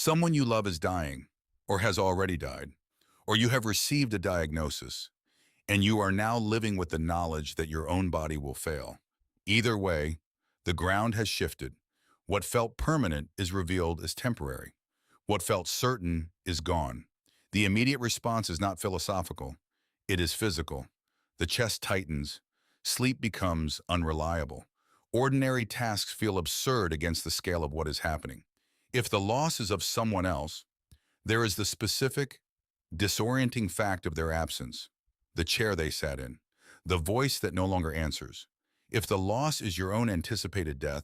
Someone you love is dying, or has already died, or you have received a diagnosis, and you are now living with the knowledge that your own body will fail. Either way, the ground has shifted. What felt permanent is revealed as temporary. What felt certain is gone. The immediate response is not philosophical, it is physical. The chest tightens, sleep becomes unreliable. Ordinary tasks feel absurd against the scale of what is happening. If the loss is of someone else, there is the specific, disorienting fact of their absence, the chair they sat in, the voice that no longer answers. If the loss is your own anticipated death,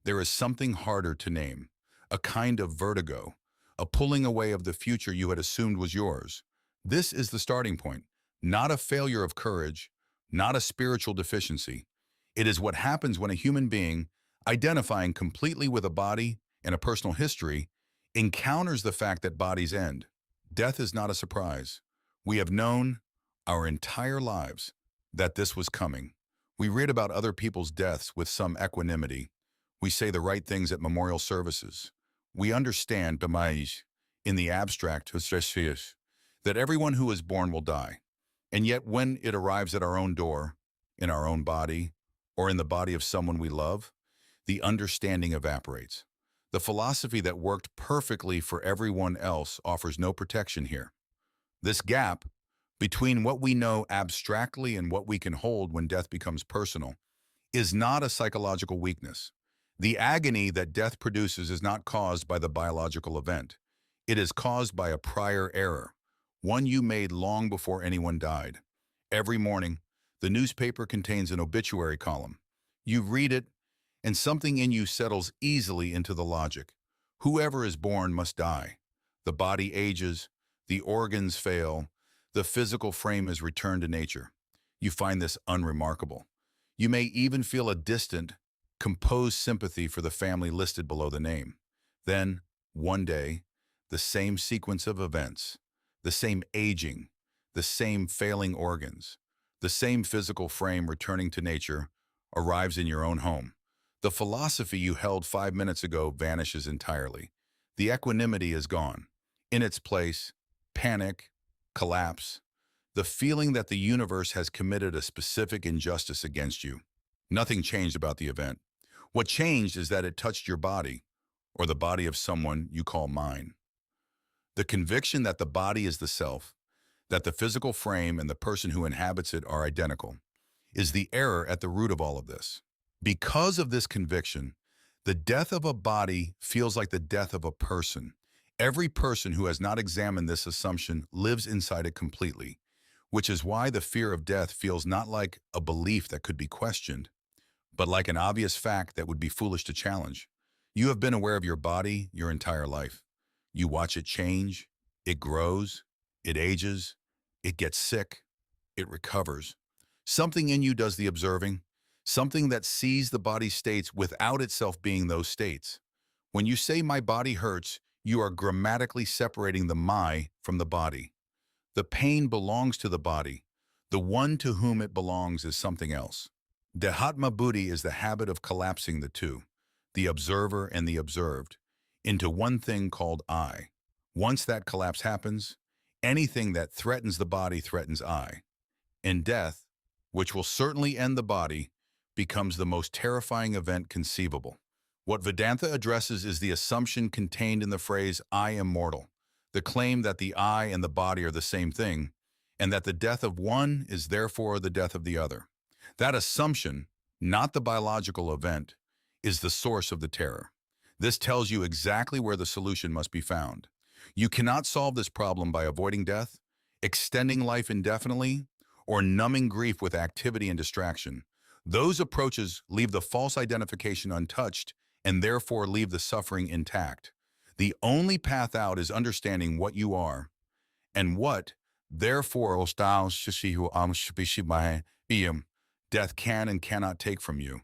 there is something harder to name, a kind of vertigo, a pulling away of the future you had assumed was yours. This is the starting point, not a failure of courage, not a spiritual deficiency. It is what happens when a human being, identifying completely with a body and a personal history, encounters the fact that bodies end. Death is not a surprise. We have known our entire lives that this was coming. We read about other people's deaths with some equanimity. We say the right things at memorial services. We understand, in the abstract, that everyone who is born will die. And yet when it arrives at our own door, in our own body, or in the body of someone we love, the understanding evaporates. The philosophy that worked perfectly for everyone else offers no protection here. This gap between what we know abstractly and what we can hold when death becomes personal is not a psychological weakness. The agony that death produces is not caused by the biological event. It is caused by a prior error, one you made long before anyone died. Every morning, the newspaper contains an obituary column. You read it, and something in you settles easily into the logic. Whoever is born must die. The body ages, the organs fail, the physical frame is returned to nature. You find this unremarkable. You may even feel a distant, composed sympathy for the family listed below the name. Then, one day, the same sequence of events, the same aging, the same failing organs, the same physical frame returning to nature arrives in your own home. The philosophy you held 5 minutes ago vanishes entirely. The equanimity is gone. In its place, panic, collapse, the feeling that the universe has committed a specific injustice against you. Nothing changed about the event. What changed is that it touched your body, or the body of someone you call mine. The conviction that the body is the self, that the physical frame and the person who inhabits it are identical, is the error at the root of all of this. Because of this conviction, the death of a body feels like the death of a person. Every person who has not examined this assumption lives inside it completely, which is why the fear of death feels not like a belief that could be questioned, but like an obvious fact that would be foolish to challenge. You have been aware of your body your entire life. You watch it change, it grows, it ages, it gets sick, it recovers. Something in you does the observing, something that sees the body's states without itself being those states. When you say my body hurts, you are grammatically separating the my from the body. The pain belongs to the body. The one to whom it belongs is something else. Dehatma-buddhi is the habit of collapsing the two, the observer and the observed, into one thing called I. Once that collapse happens, anything that threatens the body threatens I. In death, which will certainly end the body, becomes the most terrifying event conceivable. What Vedanta addresses is the assumption contained in the phrase, I am mortal, the claim that the I and the body are the same thing, and that the death of one is therefore the death of the other. That assumption, not the biological event, is the source of the terror. This tells you exactly where the solution must be found. You cannot solve this problem by avoiding death, extending life indefinitely, or numbing grief with activity and distraction. Those approaches leave the false identification untouched and therefore leave the suffering intact. The only path out is understanding what you are and what, therefore, death can and cannot take from you.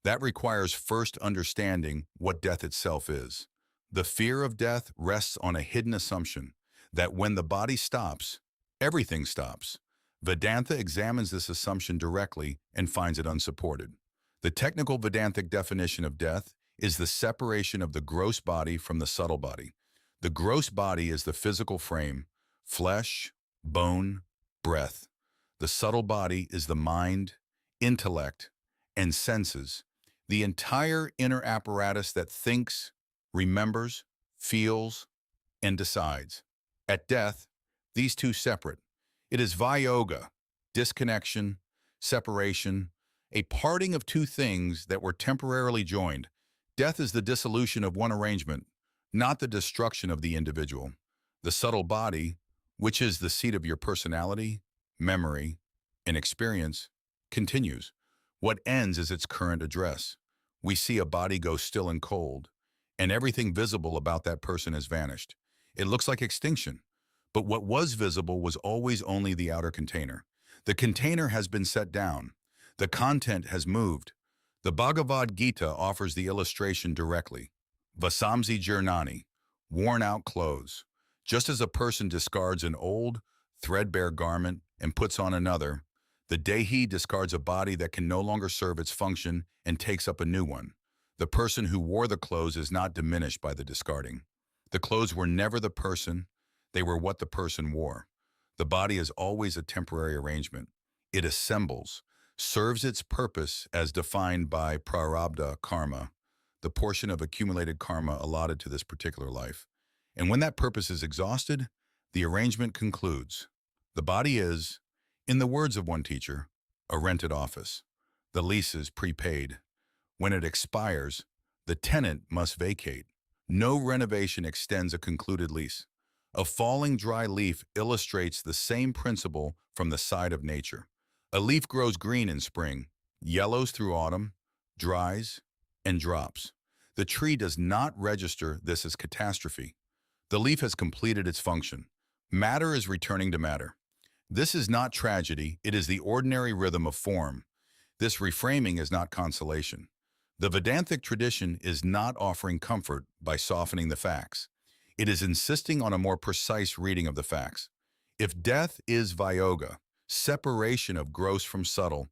That requires first understanding what death itself is. The fear of death rests on a hidden assumption that when the body stops, everything stops. Vedanta examines this assumption directly and finds it unsupported. The technical Vedantic definition of death is the separation of the gross body from the subtle body. The gross body is the physical frame, flesh, bone, breath. The subtle body is the mind, intellect, and senses, the entire inner apparatus that thinks, remembers, feels, and decides. At death, these two separate. It is Vyoga, disconnection, separation, a parting of two things that were temporarily joined. Death is the dissolution of one arrangement, not the destruction of the individual. The subtle body, which is the seat of your personality, memory, and experience, continues. What ends is its current address. We see a body go still and cold, and everything visible about that person has vanished. It looks like extinction, but what was visible was always only the outer container. The container has been set down. The content has moved. The Bhagavad Gita offers the illustration directly. Vasamsi Jirnani, worn out clothes. Just as a person discards an old, threadbare garment and puts on another, the Dehi discards a body that can no longer serve its function and takes up a new one. The person who wore the clothes is not diminished by the discarding. The clothes were never the person, they were what the person wore. The body is always a temporary arrangement. It assembles, serves its purpose as defined by prarabdha karma, the portion of accumulated karma allotted to this particular life. And when that purpose is exhausted, the arrangement concludes. The body is, in the words of one teacher, a rented office. The lease is prepaid. When it expires, the tenant must vacate. No renovation extends a concluded lease. A falling dry leaf illustrates the same principle from the side of nature. A leaf grows green in spring, yellows through autumn, dries, and drops. The tree does not register this as catastrophe. The leaf has completed its function. Matter is returning to matter. This is not tragedy, it is the ordinary rhythm of form. This reframing is not consolation. The Vedantic tradition is not offering comfort by softening the facts. It is insisting on a more precise reading of the facts. If death is Vyoga, separation of gross from subtle,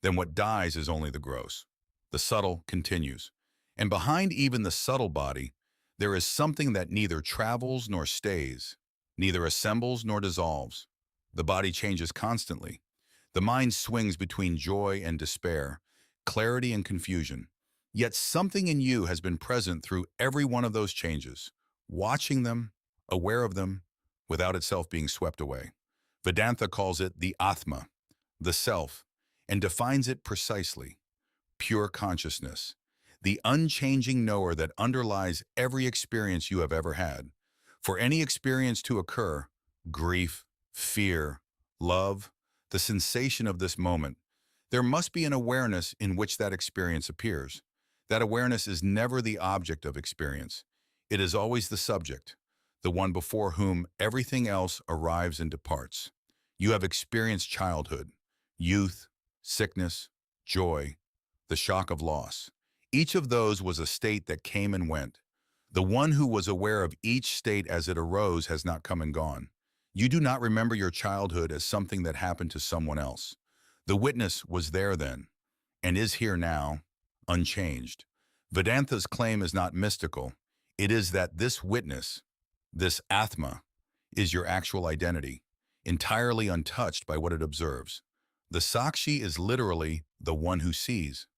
then what dies is only the gross. The subtle continues. And behind even the subtle body, there is something that neither travels nor stays, neither assembles nor dissolves. The body changes constantly. The mind swings between joy and despair, clarity and confusion. Yet something in you has been present through every one of those changes, watching them, aware of them, without itself being swept away. Vedanta calls it the Atma, the self, and defines it precisely: pure consciousness, the unchanging knower that underlies every experience you have ever had. For any experience to occur, grief, fear, love, the sensation of this moment, there must be an awareness in which that experience appears. That awareness is never the object of experience. It is always the subject, the one before whom everything else arrives and departs. You have experienced childhood, youth, sickness, joy, the shock of loss. Each of those was a state that came and went. The one who was aware of each state as it arose has not come and gone. You do not remember your childhood as something that happened to someone else. The witness was there then, and is here now, unchanged. Vedanta's claim is not mystical. It is that this witness, this Atma, is your actual identity, entirely untouched by what it observes. The Sakshi is literally the one who sees.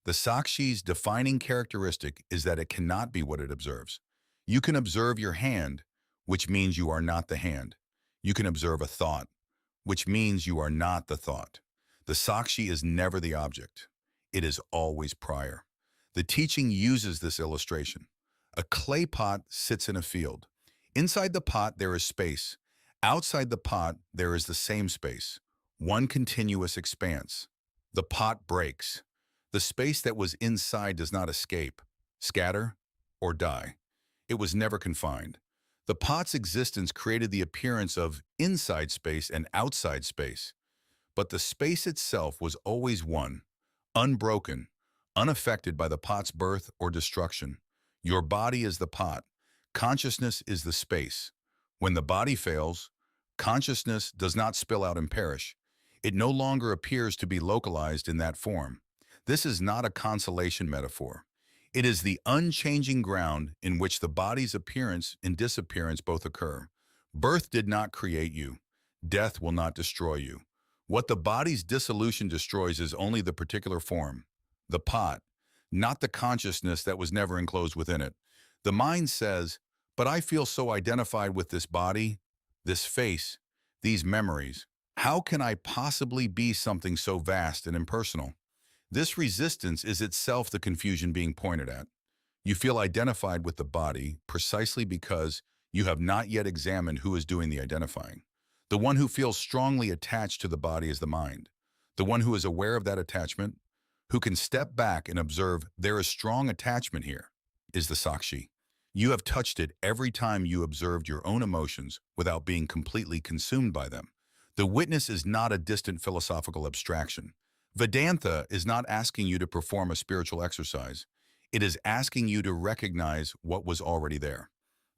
The Sakshi's defining characteristic is that it cannot be what it observes. You can observe your hand, which means you are not the hand. You can observe a thought, which means you are not the thought. The Sakshi is never the object. It is always prior. The teaching uses this illustration. A clay pot sits in a field. Inside the pot there is space. Outside the pot there is the same space, one continuous expanse. The pot breaks. The space that was inside does not escape, scatter, or die. It was never confined. The pot's existence created the appearance of inside space and outside space. But the space itself was always one, unbroken, unaffected by the pot's birth or destruction. Your body is the pot. Consciousness is the space. When the body fails, consciousness does not spill out and perish. It no longer appears to be localized in that form. This is not a consolation metaphor. It is the unchanging ground in which the body's appearance and disappearance both occur. Birth did not create you. Death will not destroy you. What the body's dissolution destroys is only the particular form, the pot, not the consciousness that was never enclosed within it. The mind says, but I feel so identified with this body, this face, these memories. How can I possibly be something so vast and impersonal? This resistance is itself the confusion being pointed at. You feel identified with the body precisely because you have not yet examined who is doing the identifying. The one who feels strongly attached to the body is the mind. The one who is aware of that attachment, who can step back and observe there is strong attachment here, is the Sakshi. You have touched it every time you observed your own emotions without being completely consumed by them. The witness is not a distant philosophical abstraction. Vedanta is not asking you to perform a spiritual exercise. It is asking you to recognize what was already there.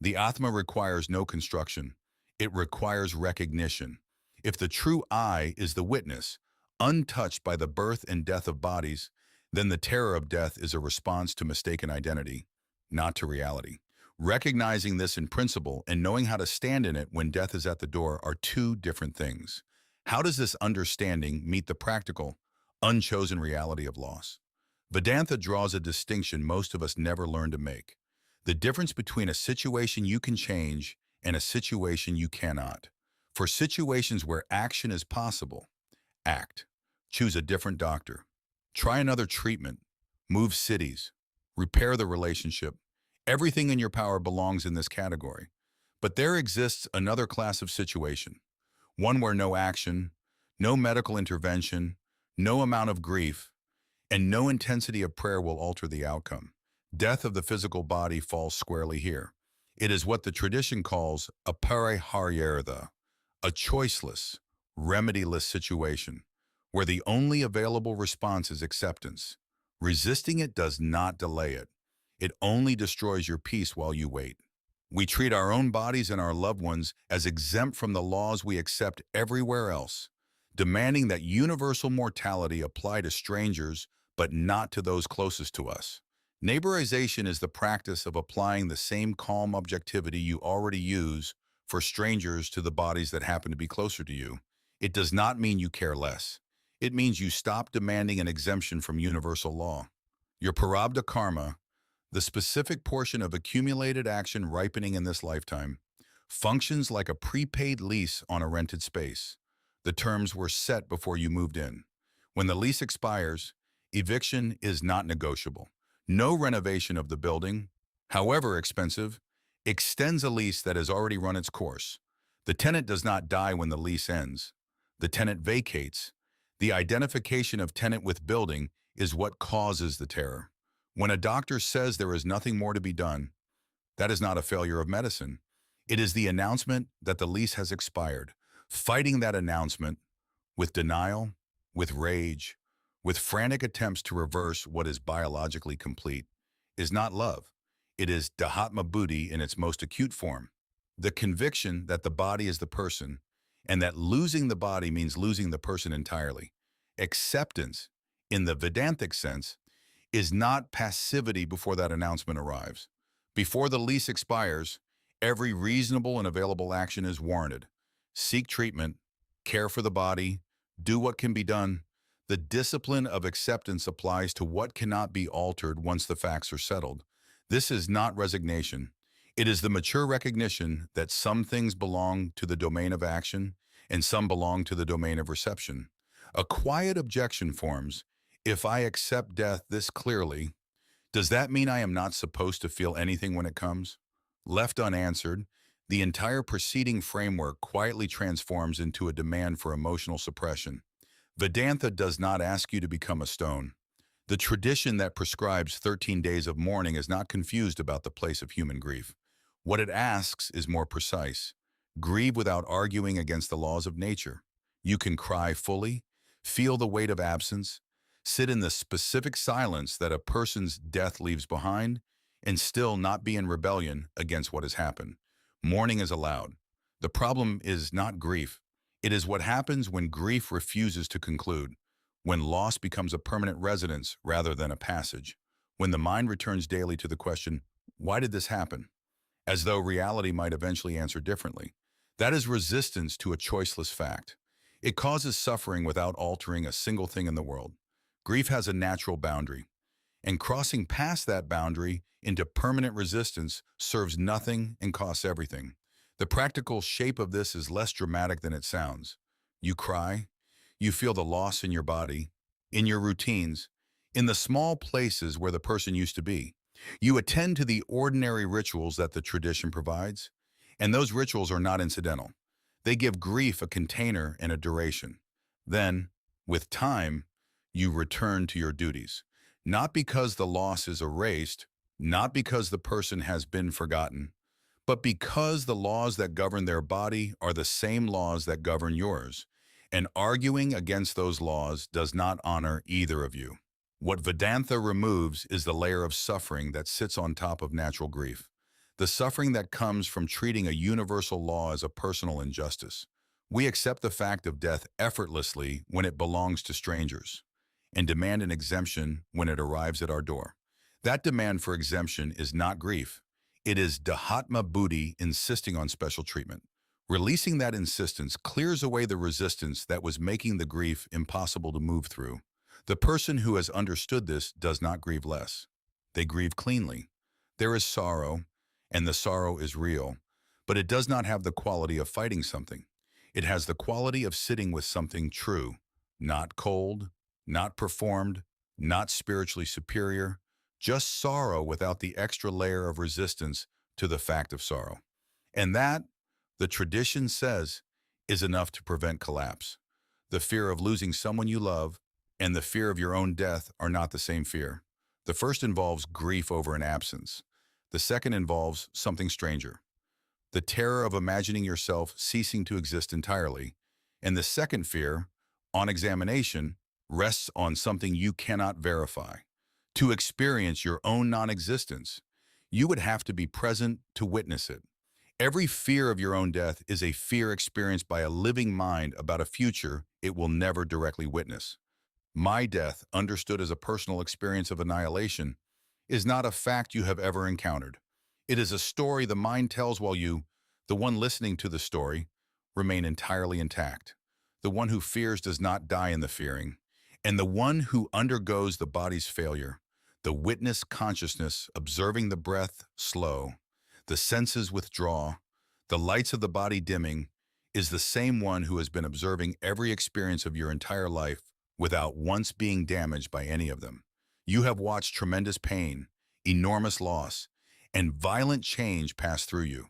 The Atma requires no construction. It requires recognition. If the true I is the witness, untouched by the birth and death of bodies, then the terror of death is a response to mistaken identity, not to reality. Recognizing this in principle and knowing how to stand in it when death is at the door are two different things. How does this understanding meet the practical, unchosen reality of loss? Vedanta draws a distinction most of us never learn to make. The difference between a situation you can change and a situation you cannot. For situations where action is possible, act. Choose a different doctor. Try another treatment. Move cities. Repair the relationship. Everything in your power belongs in this category. But there exists another class of situation, one where no action, no medical intervention, no amount of grief, and no intensity of prayer will alter the outcome. Death of the physical body falls squarely here. It is what the tradition calls a pariharyartha, a choiceless, remediless situation, where the only available response is acceptance. Resisting it does not delay it. It only destroys your peace while you wait. We treat our own bodies and our loved ones as exempt from the laws we accept everywhere else, demanding that universal mortality apply to strangers but not to those closest to us. Neighborization is the practice of applying the same calm objectivity you already use for strangers to the bodies that happen to be closer to you. It does not mean you care less. It means you stop demanding an exemption from universal law. Your prarabdha karma, the specific portion of accumulated action ripening in this lifetime, functions like a prepaid lease on a rented space. The terms were set before you moved in. When the lease expires, eviction is not negotiable. No renovation of the building, however expensive, extends a lease that has already run its course. The tenant does not die when the lease ends. The tenant vacates. The identification of tenant with building is what causes the terror. When a doctor says there is nothing more to be done, that is not a failure of medicine. It is the announcement that the lease has expired. Fighting that announcement with denial, with rage, with frantic attempts to reverse what is biologically complete is not love. It is dehatma-buddhi in its most acute form. The conviction that the body is the person and that losing the body means losing the person entirely. Acceptance, in the Vedantic sense, is not passivity before that announcement arrives. Before the lease expires, every reasonable and available action is warranted. Seek treatment, care for the body, do what can be done. The discipline of acceptance applies to what cannot be altered once the facts are settled. This is not resignation. It is the mature recognition that some things belong to the domain of action and some belong to the domain of reception. A quiet objection forms: if I accept death this clearly, does that mean I am not supposed to feel anything when it comes? Left unanswered, the entire preceding framework quietly transforms into a demand for emotional suppression. Vedanta does not ask you to become a stone. The tradition that prescribes 13 days of mourning is not confused about the place of human grief. What it asks is more precise. Grieve without arguing against the laws of nature. You can cry fully, feel the weight of absence, sit in the specific silence that a person's death leaves behind, and still not be in rebellion against what has happened. Mourning is allowed. The problem is not grief. It is what happens when grief refuses to conclude, when loss becomes a permanent residence rather than a passage, when the mind returns daily to the question, why did this happen? As though reality might eventually answer differently. That is resistance to a choiceless fact. It causes suffering without altering a single thing in the world. Grief has a natural boundary, and crossing past that boundary into permanent resistance serves nothing and costs everything. The practical shape of this is less dramatic than it sounds. You cry, you feel the loss in your body, in your routines, in the small places where the person used to be. You attend to the ordinary rituals that the tradition provides, and those rituals are not incidental. They give grief a container and a duration. Then, with time, you return to your duties. Not because the loss is erased, not because the person has been forgotten, but because the laws that govern their body are the same laws that govern yours, and arguing against those laws does not honor either of you. What Vedanta removes is the layer of suffering that sits on top of natural grief, the suffering that comes from treating a universal law as a personal injustice. We accept the fact of death effortlessly when it belongs to strangers, and demand an exemption when it arrives at our door. That demand for exemption is not grief. It is dehatma-buddhi insisting on special treatment. Releasing that insistence clears away the resistance that was making the grief impossible to move through. The person who has understood this does not grieve less. They grieve cleanly. There is sorrow, and the sorrow is real, but it does not have the quality of fighting something. It has the quality of sitting with something true, not cold, not performed, not spiritually superior, just sorrow without the extra layer of resistance to the fact of sorrow. And that, the tradition says, is enough to prevent collapse. The fear of losing someone you love and the fear of your own death are not the same fear. The first involves grief over an absence. The second involves something stranger, the terror of imagining yourself ceasing to exist entirely. And the second fear, on examination, rests on something you cannot verify. To experience your own non-existence, you would have to be present to witness it. Every fear of your own death is a fear experienced by a living mind about a future it will never directly witness. My death, understood as a personal experience of annihilation, is not a fact you have ever encountered. It is a story the mind tells while you, the one listening to the story, remain entirely intact. The one who fears does not die in the fearing, and the one who undergoes the body's failure, the witness consciousness observing the breath slow, the senses withdraw, the lights of the body dimming, is the same one who has been observing every experience of your entire life without once being damaged by any of them. You have watched tremendous pain, enormous loss, and violent change pass through you.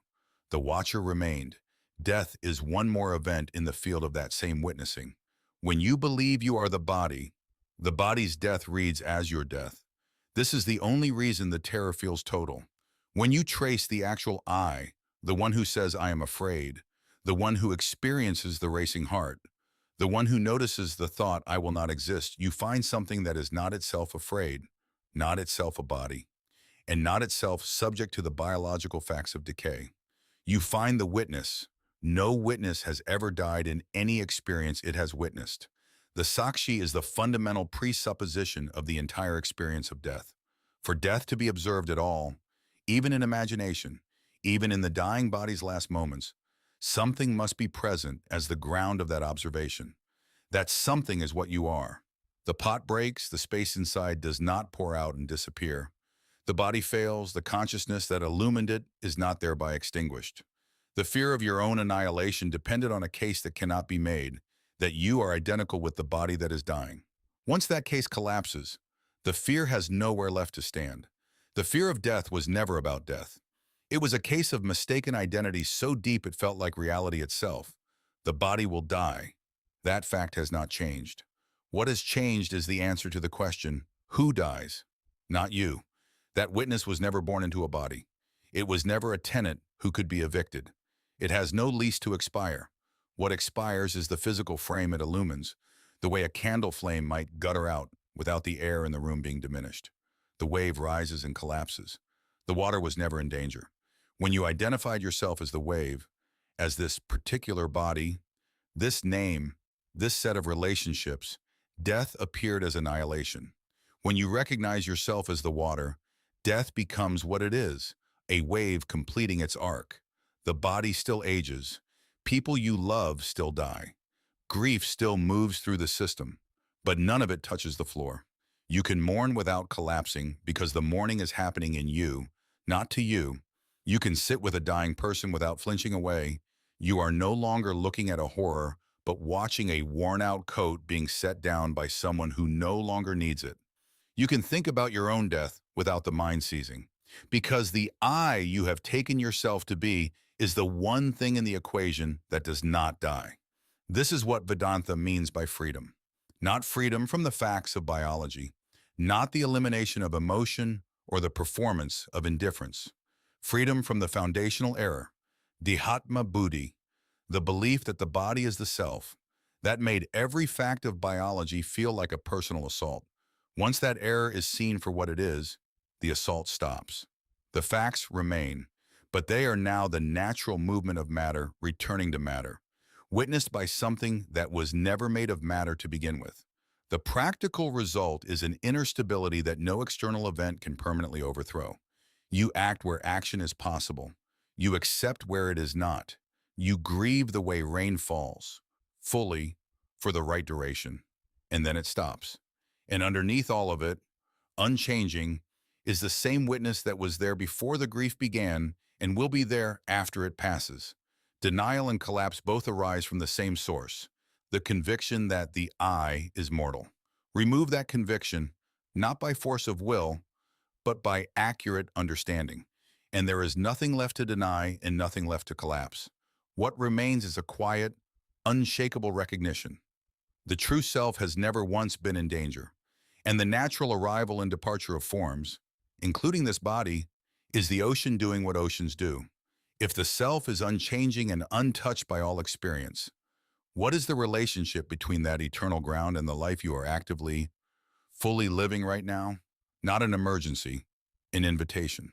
The watcher remained. Death is one more event in the field of that same witnessing. When you believe you are the body's death reads as your death. This is the only reason the terror feels total. When you trace the actual I, the one who says I am afraid, the one who experiences the racing heart, the one who notices the thought I will not exist, you find something that is not itself afraid, not itself a body, and not itself subject to the biological facts of decay. You find the witness. No witness has ever died in any experience it has witnessed. The Sakshi is the fundamental presupposition of the entire experience of death. For death to be observed at all, even in imagination, even in the dying body's last moments, something must be present as the ground of that observation. That something is what you are. The pot breaks, the space inside does not pour out and disappear. The body fails, the consciousness that illumined it is not thereby extinguished. The fear of your own annihilation depended on a case that cannot be made, that you are identical with the body that is dying. Once that case collapses, the fear has nowhere left to stand. The fear of death was never about death. It was a case of mistaken identity so deep it felt like reality itself. The body will die. That fact has not changed. What has changed is the answer to the question, who dies? Not you. That witness was never born into a body. It was never a tenant who could be evicted. It has no lease to expire. What expires is the physical frame it illumines, the way a candle flame might gutter out without the air in the room being diminished. The wave rises and collapses. The water was never in danger. When you identified yourself as the wave, as this particular body, this name, this set of relationships, death appeared as annihilation. When you recognize yourself as the water, death becomes what it is, a wave completing its arc. The body still ages. People you love still die. Grief still moves through the system, but none of it touches the floor. You can mourn without collapsing because the mourning is happening in you, not to you. You can sit with a dying person without flinching away. You are no longer looking at a horror, but watching a worn-out coat being set down by someone who no longer needs it. You can think about your own death without the mind seizing, because the I you have taken yourself to be is the one thing in the equation that does not die. This is what Vedanta means by freedom. Not freedom from the facts of biology, not the elimination of emotion or the performance of indifference. Freedom from the foundational error, dehatma-buddhi, the belief that the body is the self, that made every fact of biology feel like a personal assault. Once that error is seen for what it is, the assault stops. The facts remain, but they are now the natural movement of matter returning to matter, witnessed by something that was never made of matter to begin with. The practical result is an inner stability that no external event can permanently overthrow. You act where action is possible. You accept where it is not. You grieve the way rain falls, fully, for the right duration, and then it stops. And underneath all of it, unchanging, is the same witness that was there before the grief began and will be there after it passes. Denial and collapse both arise from the same source, the conviction that the I is mortal. Remove that conviction, not by force of will, but by accurate understanding. And there is nothing left to deny and nothing left to collapse. What remains is a quiet, unshakable recognition. The true self has never once been in danger, and the natural arrival and departure of forms, including this body, is the ocean doing what oceans do. If the self is unchanging and untouched by all experience, what is the relationship between that eternal ground and the life you are actively, fully living right now? Not an emergency, an invitation.